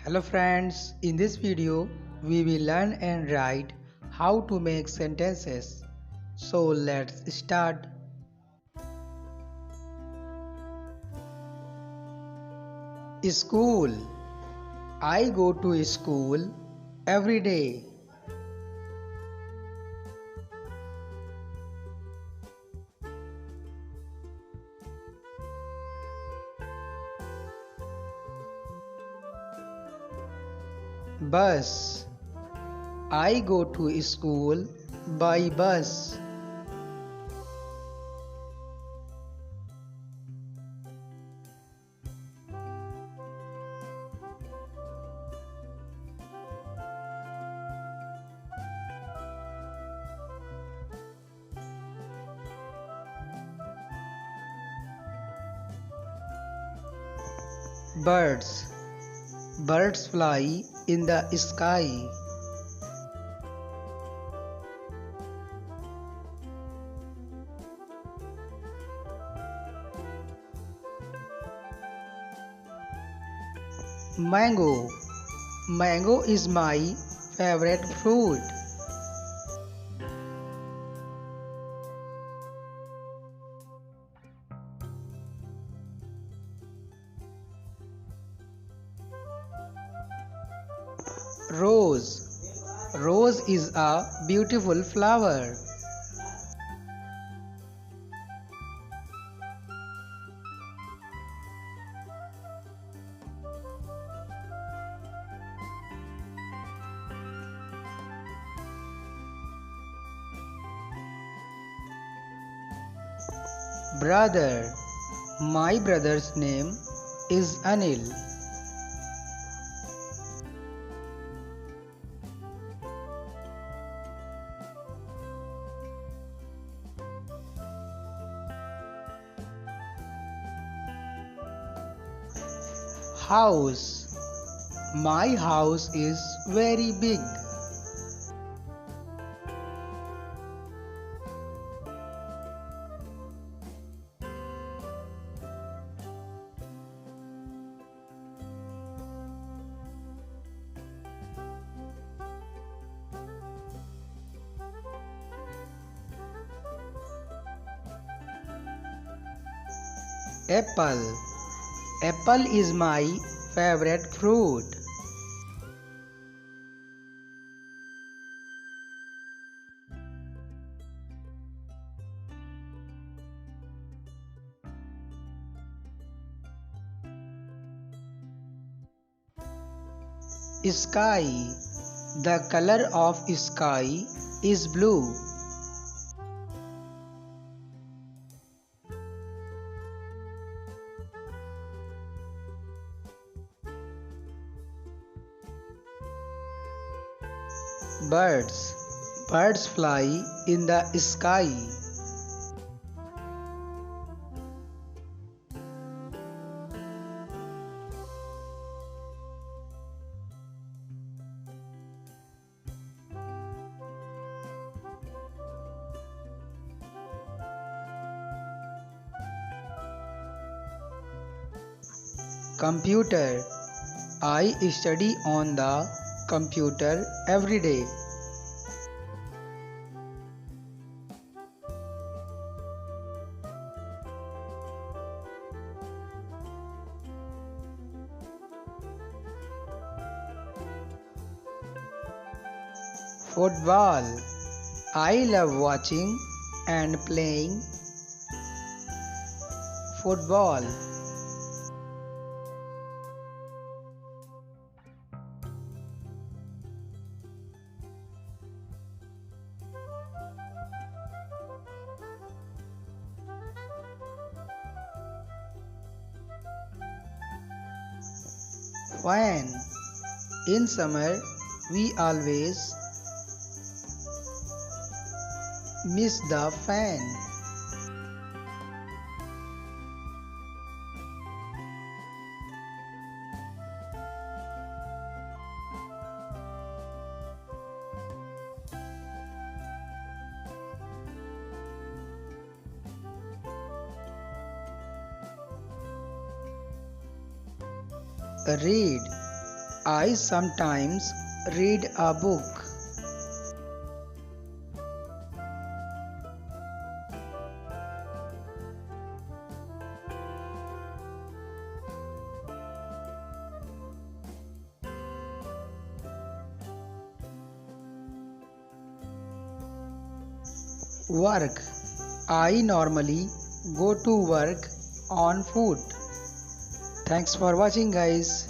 Hello friends, in this video we will learn and write how to make sentences. So let's start. School. I go to school every day. Bus. I go to school by bus. Birds. Birds fly in the sky. Mango. Mango is my favorite fruit. Rose. Rose is a beautiful flower. Brother. My brother's name is Anil. House. My house is very big. Apple. Apple is my favorite fruit. Sky. The color of sky is blue. Birds. Birds fly in the sky. Computer. I study on the computer every day. Football. I love watching and playing football. Fan. In summer, we always miss the fan. Read. I sometimes read a book. Work. I normally go to work on foot. Thanks for watching, guys.